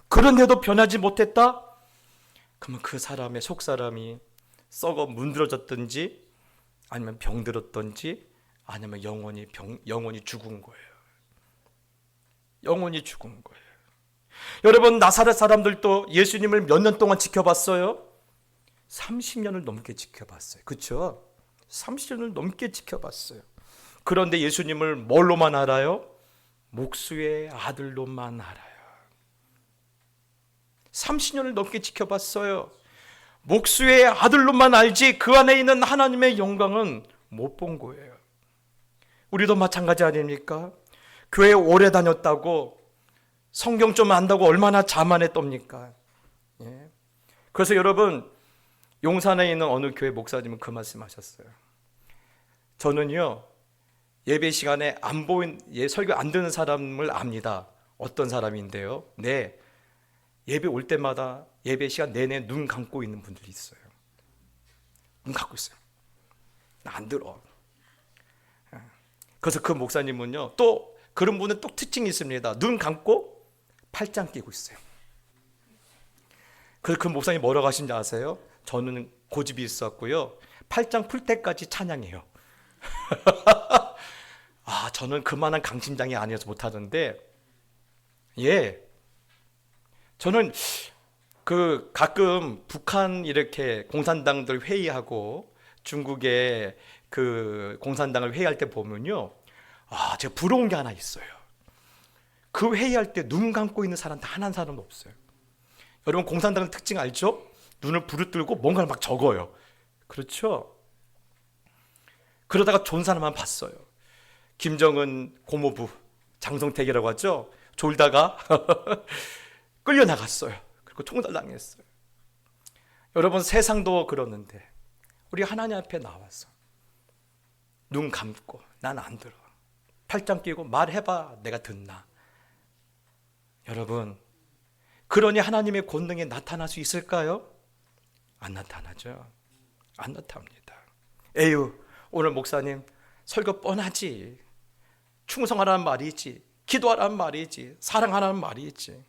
그런데도 변하지 못했다? 그러면 그 사람의 속사람이 썩어 문드러졌든지, 아니면 병들었든지, 아니면 영원히 죽은 거예요. 영원히 죽은 거예요. 여러분, 나사렛 사람들도 예수님을 몇 년 동안 지켜봤어요? 30년을 넘게 지켜봤어요. 그렇죠? 30년을 넘게 지켜봤어요. 그런데 예수님을 뭘로만 알아요? 목수의 아들로만 알아요. 30년을 넘게 지켜봤어요. 목수의 아들로만 알지 그 안에 있는 하나님의 영광은 못 본 거예요. 우리도 마찬가지 아닙니까? 교회 오래 다녔다고, 성경 좀 안다고 얼마나 자만에 떱니까? 예. 그래서 여러분, 용산에 있는 어느 교회 목사님은 그 말씀하셨어요. 저는요, 예배 시간에 설교 안 듣는 사람을 압니다. 어떤 사람인데요? 네, 예배 올 때마다 예배 시간 내내 눈 감고 있는 분들이 있어요. 눈 감고 있어요. 나 안 들어. 그래서 그 목사님은요, 또 그런 분은 또 특징이 있습니다. 눈 감고 팔짱 끼고 있어요. 그래서 그 목사님 뭐라고 하신지 아세요? 저는 고집이 있었고요, 팔짱 풀 때까지 찬양해요. 저는 그만한 강심장이 아니어서 못하던데, 예, 저는 가끔 북한 이렇게 공산당들 회의하고 중국의 그 공산당을 회의할 때 보면요, 제가 부러운 게 하나 있어요. 그 회의할 때 눈 감고 있는 사람 단 한 사람도 없어요. 여러분, 공산당 특징 알죠? 눈을 부릅뜨고 뭔가를 막 적어요. 그렇죠? 그러다가 존 사람만 봤어요. 김정은 고모부, 장성택이라고 하죠? 졸다가 끌려나갔어요. 그리고 총살당했어요. 여러분, 세상도 그러는데 우리 하나님 앞에 나와서 눈 감고 난 안 들어, 팔짱 끼고 말해봐 내가 듣나? 여러분, 그러니 하나님의 권능이 나타날 수 있을까요? 안 나타나죠. 안 나타납니다. 에휴, 오늘 목사님 설교 뻔하지, 충성하라는 말이지, 기도하라는 말이지, 사랑하라는 말이지.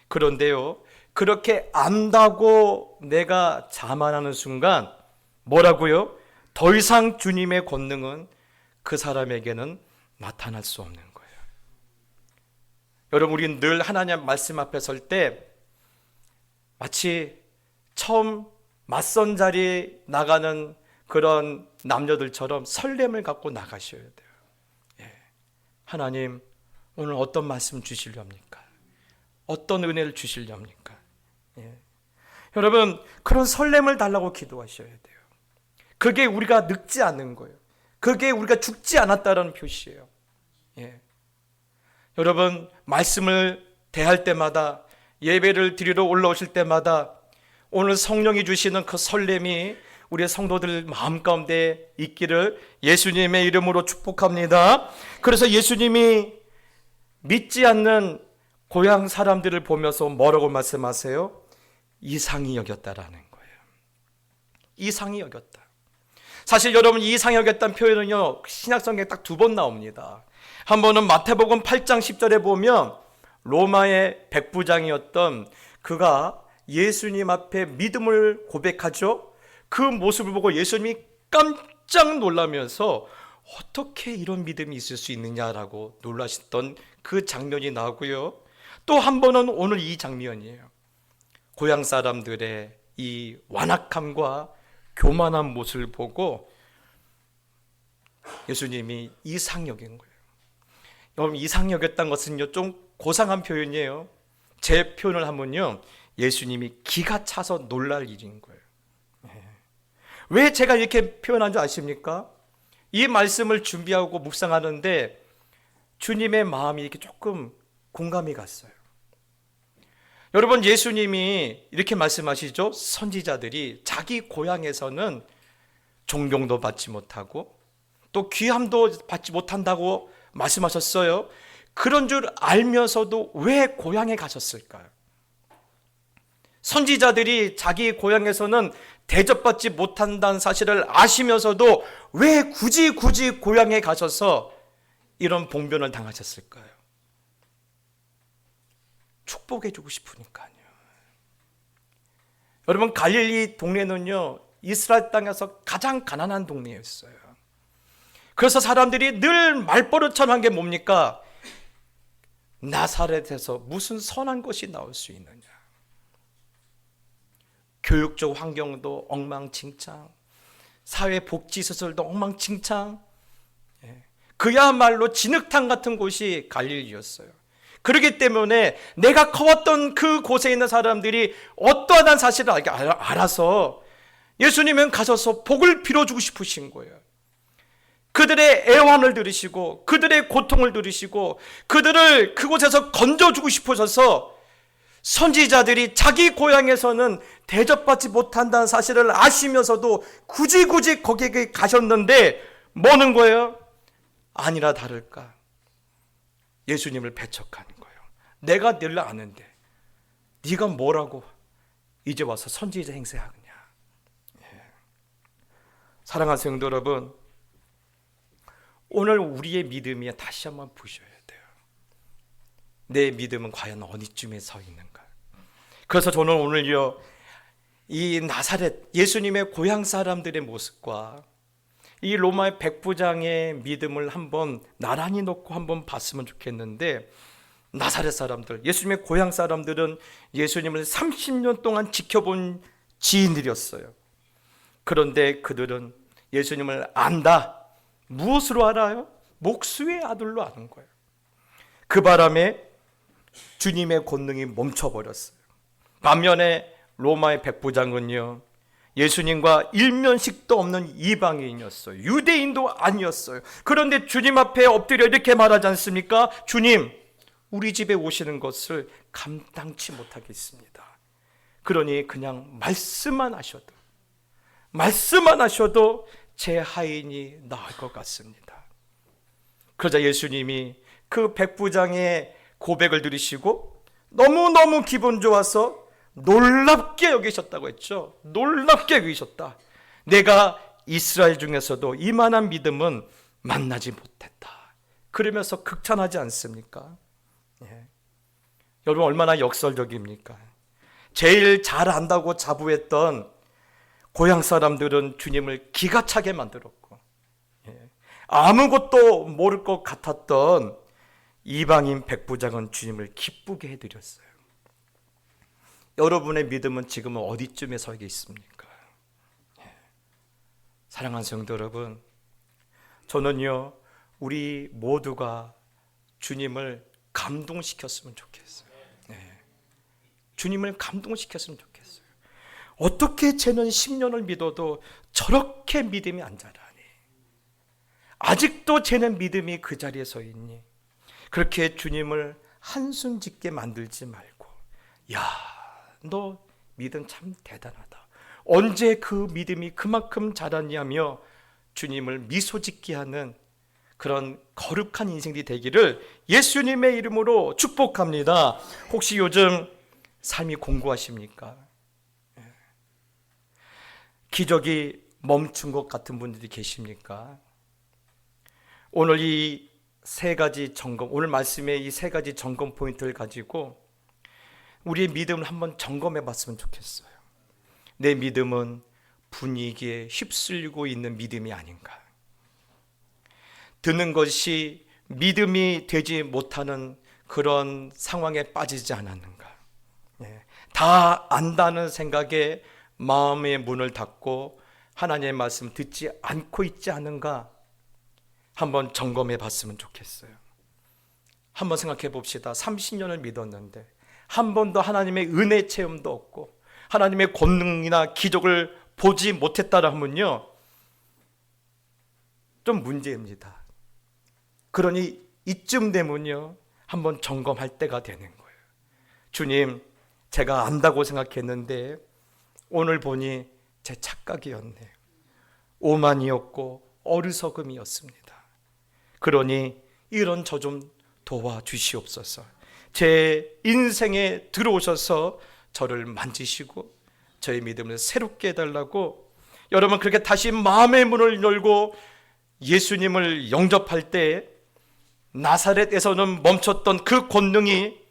그런데요, 그렇게 안다고 내가 자만하는 순간 뭐라고요? 더 이상 주님의 권능은 그 사람에게는 나타날 수 없는 거예요. 여러분, 우리는 늘 하나님 말씀 앞에 설 때 마치 처음 맞선 자리에 나가는 그런 남녀들처럼 설렘을 갖고 나가셔야 돼요. 예. 하나님, 오늘 어떤 말씀 주시렵니까? 어떤 은혜를 주시렵니까? 예. 여러분, 그런 설렘을 달라고 기도하셔야 돼요. 그게 우리가 늙지 않는 거예요. 그게 우리가 죽지 않았다는 표시예요. 예. 여러분, 말씀을 대할 때마다, 예배를 드리러 올라오실 때마다 오늘 성령이 주시는 그 설렘이 우리 성도들 마음 가운데 있기를 예수님의 이름으로 축복합니다. 그래서 예수님이 믿지 않는 고향 사람들을 보면서 뭐라고 말씀하세요? 이상히 여겼다라는 거예요. 이상히 여겼다. 사실 여러분, 이상히 여겼다는 표현은요, 신약성경에 딱 2번 나옵니다. 한 번은 마태복음 8장 10절에 보면 로마의 백부장이었던 그가 예수님 앞에 믿음을 고백하죠. 그 모습을 보고 예수님이 깜짝 놀라면서 어떻게 이런 믿음이 있을 수 있느냐라고 놀라셨던 그 장면이 나오고요. 또 한 번은 오늘 이 장면이에요. 고향 사람들의 이 완악함과 교만한 모습을 보고 예수님이 이상히 여긴 거예요. 여러분, 이상히 여겼다는 것은요, 좀 고상한 표현이에요. 제 표현을 하면요, 예수님이 기가 차서 놀랄 일인 거예요. 왜 제가 이렇게 표현한 줄 아십니까? 이 말씀을 준비하고 묵상하는데 주님의 마음이 이렇게 조금 공감이 갔어요. 여러분, 예수님이 이렇게 말씀하시죠. 선지자들이 자기 고향에서는 존경도 받지 못하고 또 귀함도 받지 못한다고 말씀하셨어요. 그런 줄 알면서도 왜 고향에 가셨을까요? 선지자들이 자기 고향에서는 대접받지 못한다는 사실을 아시면서도 왜 굳이 고향에 가셔서 이런 봉변을 당하셨을까요? 축복해주고 싶으니까요. 여러분, 갈릴리 동네는요, 이스라엘 땅에서 가장 가난한 동네였어요. 그래서 사람들이 늘 말버릇처럼 한 게 뭡니까? 나사렛에서 무슨 선한 것이 나올 수 있느냐. 교육적 환경도 엉망진창, 사회복지시설도 엉망진창, 그야말로 진흙탕 같은 곳이 갈릴리였어요. 그렇기 때문에 내가 커왔던 그 곳에 있는 사람들이 어떠한 사실을 알아서 예수님은 가셔서 복을 빌어주고 싶으신 거예요. 그들의 애환을 들으시고 그들의 고통을 들으시고 그들을 그곳에서 건져주고 싶으셔서 선지자들이 자기 고향에서는 대접받지 못한다는 사실을 아시면서도 굳이 거기에 가셨는데 뭐는 거예요? 아니라 다를까 예수님을 배척하는 거예요. 내가 늘 아는데 네가 뭐라고 이제 와서 선지자 행세하느냐. 사랑하는 성도 여러분, 오늘 우리의 믿음이 다시 한번 보셔야 돼요. 내 믿음은 과연 어디쯤에 서 있는가. 그래서 저는 오늘요, 이 나사렛 예수님의 고향 사람들의 모습과 이 로마의 백부장의 믿음을 한번 나란히 놓고 한번 봤으면 좋겠는데, 나사렛 사람들, 예수님의 고향 사람들은 예수님을 30년 동안 지켜본 지인들이었어요. 그런데 그들은 예수님을 안다. 무엇으로 알아요? 목수의 아들로 아는 거예요. 그 바람에 주님의 권능이 멈춰버렸어요. 반면에 로마의 백부장은요, 예수님과 일면식도 없는 이방인이었어요. 유대인도 아니었어요. 그런데 주님 앞에 엎드려 이렇게 말하지 않습니까? 주님, 우리 집에 오시는 것을 감당치 못하겠습니다. 그러니 그냥 말씀만 하셔도 제 하인이 나을 것 같습니다. 그러자 예수님이 그 백부장의 고백을 들으시고 너무너무 기분 좋아서 놀랍게 여기셨다고 했죠. 놀랍게 여기셨다. 내가 이스라엘 중에서도 이만한 믿음은 만나지 못했다. 그러면서 극찬하지 않습니까? 여러분, 얼마나 역설적입니까? 제일 잘 안다고 자부했던 고향 사람들은 주님을 기가 차게 만들었고, 아무것도 모를 것 같았던 이방인 백부장은 주님을 기쁘게 해드렸어요. 여러분의 믿음은 지금은 어디쯤에 서 있습니까? 사랑하는 성도 여러분, 저는요, 우리 모두가 주님을 감동시켰으면 좋겠어요. 주님을 감동시켰으면 좋겠어요. 어떻게 쟤는 10년을 믿어도 저렇게 믿음이 안 자라니? 아직도 쟤는 믿음이 그 자리에 서 있니? 그렇게 주님을 한숨 짓게 만들지 말고, 야, 너 믿음 참 대단하다. 언제 그 믿음이 그만큼 자랐냐며 주님을 미소 짓게 하는 그런 거룩한 인생이 되기를 예수님의 이름으로 축복합니다. 혹시 요즘 삶이 공고하십니까? 기적이 멈춘 것 같은 분들이 계십니까? 오늘 이 세 가지 점검, 오늘 말씀의 이 세 가지 점검 포인트를 가지고 우리의 믿음을 한번 점검해 봤으면 좋겠어요. 내 믿음은 분위기에 휩쓸리고 있는 믿음이 아닌가? 듣는 것이 믿음이 되지 못하는 그런 상황에 빠지지 않았는가? 다 안다는 생각에 마음의 문을 닫고 하나님의 말씀 듣지 않고 있지 않은가? 한번 점검해 봤으면 좋겠어요. 한번 생각해 봅시다. 30년을 믿었는데 한 번도 하나님의 은혜 체험도 없고 하나님의 권능이나 기적을 보지 못했다라 하면요, 좀 문제입니다. 그러니 이쯤 되면요, 한번 점검할 때가 되는 거예요. 주님, 제가 안다고 생각했는데 오늘 보니 제 착각이었네요. 오만이었고 어리석음이었습니다. 그러니 이런 저 좀 도와주시옵소서. 제 인생에 들어오셔서 저를 만지시고 저의 믿음을 새롭게 해달라고, 여러분 그렇게 다시 마음의 문을 열고 예수님을 영접할 때 나사렛에서는 멈췄던 그 권능이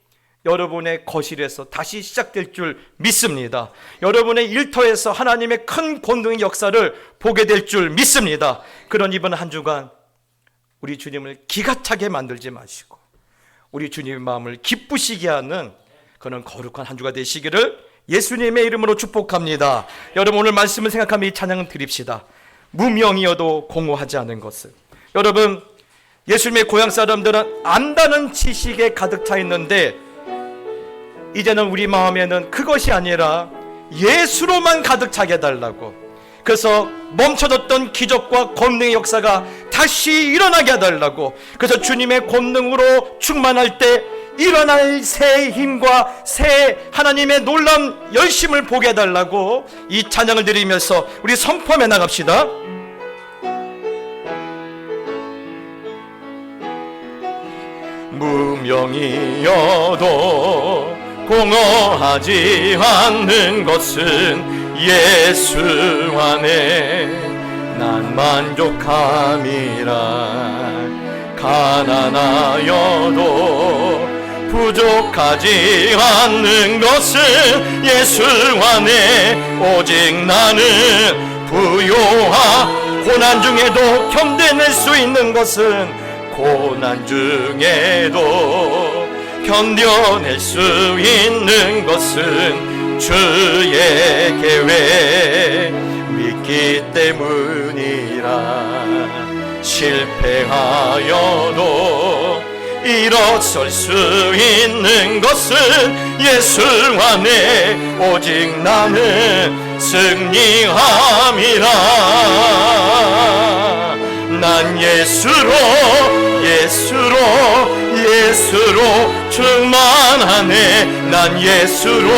여러분의 거실에서 다시 시작될 줄 믿습니다. 여러분의 일터에서 하나님의 큰 권능의 역사를 보게 될 줄 믿습니다. 그런 이번 한 주간 우리 주님을 기가 차게 만들지 마시고 우리 주님의 마음을 기쁘시게 하는 그런 거룩한 한 주가 되시기를 예수님의 이름으로 축복합니다. 여러분 오늘 말씀을 생각하며 이 찬양을 드립시다. 무명이어도 공허하지 않은 것을. 여러분 예수님의 고향 사람들은 안다는 지식에 가득 차 있는데 이제는 우리 마음에는 그것이 아니라 예수로만 가득 차게 해달라고, 그래서 멈춰졌던 기적과 권능의 역사가 다시 일어나게 해달라고, 그래서 주님의 권능으로 충만할 때 일어날 새 힘과 새 하나님의 놀라운 열심을 보게 해달라고 이 찬양을 드리면서 우리 선포하며 나갑시다. 무명이어도 공허하지 않는 것은 예수 안에 난 만족함이라. 가난하여도 부족하지 않는 것은 예수 안에 오직 나는 부요하. 고난 중에도 견뎌낼 수 있는 것은, 고난 중에도 견뎌낼 수 있는 것은 주의 계획 믿기 때문이라. 실패하여도 일어설 수 있는 것은 예수 안에 오직 나는 승리함이라. 난 예수로 충만하네. 난 예수로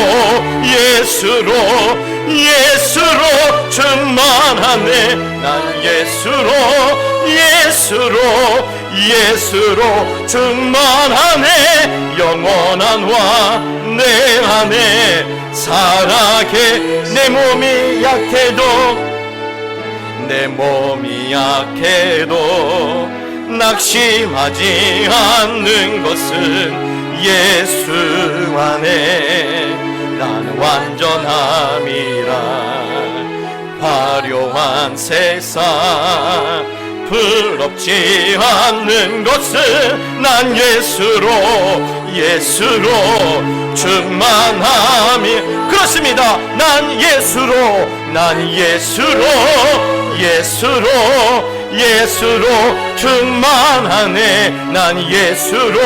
충만하네. 난 예수로 충만하네. 영원한 화 내 안에 살아게. 내 몸이 약해도 낙심하지 않는 것은 예수 안에 난 완전함이라. 화려한 세상 부럽지 않는 것은 난 예수로 충만함이. 그렇습니다. 난 예수로 충만하네. 난 예수로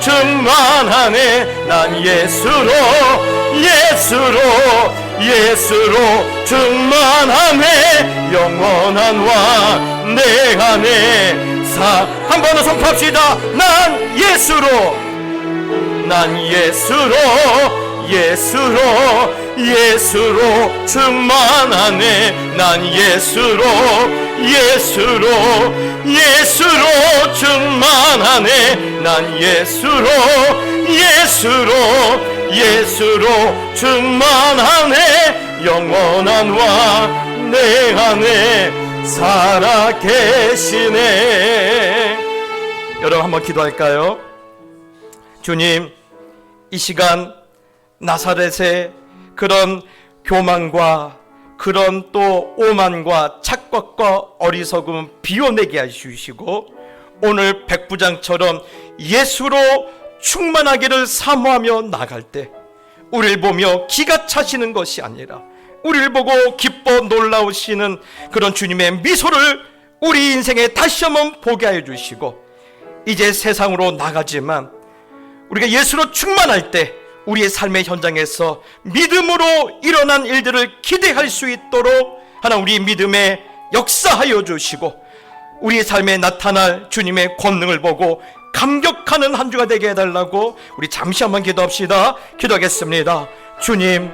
충만하네. 난 예수로 충만하네. 영원한 왕 내 안에 한 번 더 선포합시다. 난 예수로 난 예수로 충만하네. 난 예수로 충만하네. 난 예수로 충만하네. 영원한 왕 내 안에 살아계시네. 여러분 한번 기도할까요? 주님, 이 시간 나사렛의 그런 교만과 그런 또 오만과 착각과 어리석음 비워내게 해주시고, 오늘 백부장처럼 예수로 충만하기를 사모하며 나갈 때 우리를 보며 기가 차시는 것이 아니라 우리를 보고 기뻐 놀라우시는 그런 주님의 미소를 우리 인생에 다시 한번 보게 해주시고, 이제 세상으로 나가지만 우리가 예수로 충만할 때 우리의 삶의 현장에서 믿음으로 일어난 일들을 기대할 수 있도록 하나님 우리 믿음에 역사하여 주시고, 우리의 삶에 나타날 주님의 권능을 보고 감격하는 한 주가 되게 해달라고 우리 잠시 한번 기도합시다. 기도하겠습니다. 주님,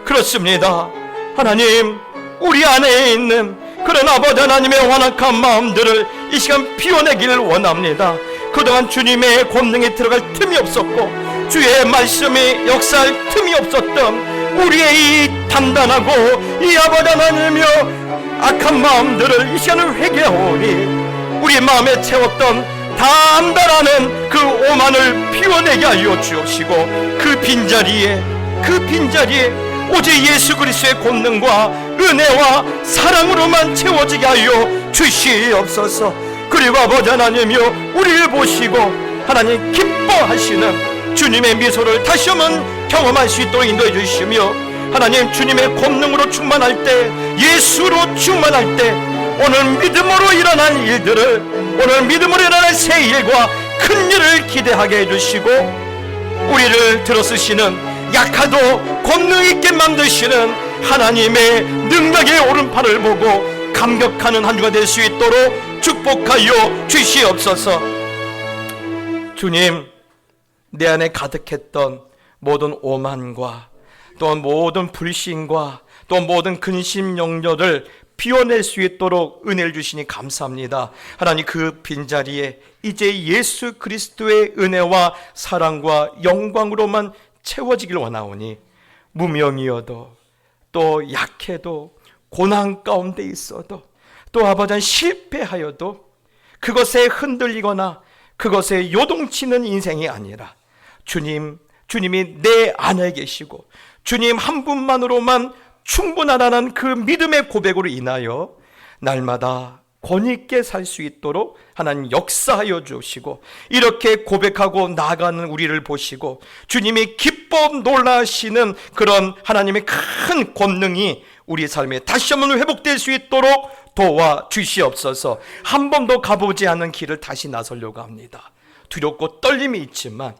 그렇습니다. 하나님, 우리 안에 있는 그런 아버지 하나님의 완악한 마음들을 이 시간 비워내기를 원합니다. 그동안 주님의 권능에 들어갈 틈이 없었고 주의 말씀이 역사할 틈이 없었던 우리의 이 단단하고 이 아버지 하나님이여 악한 마음들을 이 시간을 회개하오니 우리 마음에 채웠던 단단하는 그 오만을 비워내게 하여 주옵시고, 그 빈자리에 오직 예수 그리스도의 권능과 은혜와 사랑으로만 채워지게 하여 주시옵소서. 그리고 아버지 하나님이여 우리를 보시고 하나님 기뻐하시는 주님의 미소를 다시 한번 경험할 수 있도록 인도해 주시며, 하나님 주님의 권능으로 충만할 때, 예수로 충만할 때 오늘 믿음으로 일어난 일들을, 오늘 믿음으로 일어난 새 일과 큰 일을 기대하게 해주시고, 우리를 들어쓰시는 약하도 권능 있게 만드시는 하나님의 능력의 오른팔을 보고 감격하는 한 주가 될 수 있도록 축복하여 주시옵소서. 주님, 내 안에 가득했던 모든 오만과 또 모든 불신과 또 모든 근심 염려를 비워낼 수 있도록 은혜를 주시니 감사합니다. 하나님, 그 빈자리에 이제 예수 그리스도의 은혜와 사랑과 영광으로만 채워지길 원하오니, 무명이어도 또 약해도 고난 가운데 있어도 또 아버지 실패하여도 그것에 흔들리거나 그것에 요동치는 인생이 아니라 주님이 내 안에 계시고 주님 한 분만으로만 충분하다는 그 믿음의 고백으로 인하여 날마다 권위 있게 살 수 있도록 하나님 역사하여 주시고, 이렇게 고백하고 나아가는 우리를 보시고 주님이 기뻐 놀라시는 그런 하나님의 큰 권능이 우리 삶에 다시 한번 회복될 수 있도록 도와 주시옵소서. 한 번도 가보지 않은 길을 다시 나서려고 합니다. 두렵고 떨림이 있지만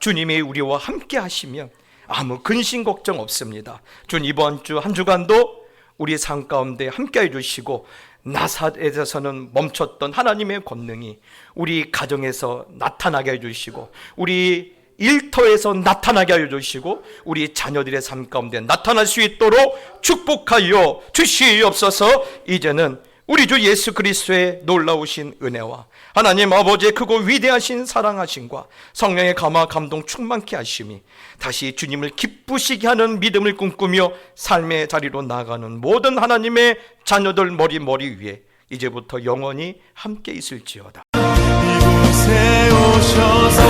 주님이 우리와 함께 하시면 아무 근심 걱정 없습니다. 주님, 이번 주 한 주간도 우리 삶 가운데 함께 해주시고, 나사렛에서는 멈췄던 하나님의 권능이 우리 가정에서 나타나게 해주시고, 우리 일터에서 나타나게 해주시고, 우리 자녀들의 삶 가운데 나타날 수 있도록 축복하여 주시옵소서. 이제는 우리 주 예수 그리스도의 놀라우신 은혜와 하나님 아버지의 크고 위대하신 사랑하심과 성령의 감화 감동 충만케 하심이 다시 주님을 기쁘시게 하는 믿음을 꿈꾸며 삶의 자리로 나아가는 모든 하나님의 자녀들 머리 위에 이제부터 영원히 함께 있을지어다. 이곳에 오셔서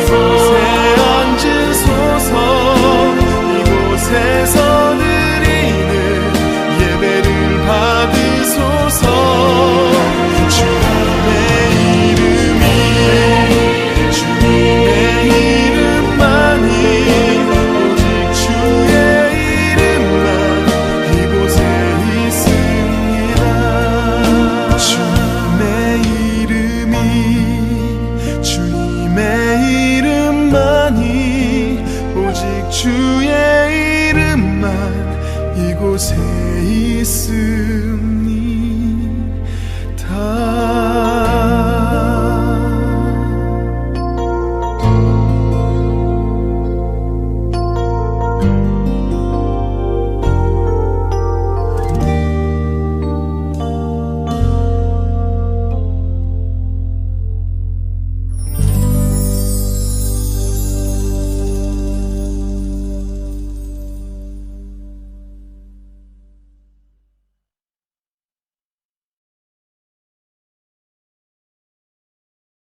이곳에 앉으소서. 이곳에서 드리는 예배를 받으소서. 주의 이름만 이곳에 있으니 다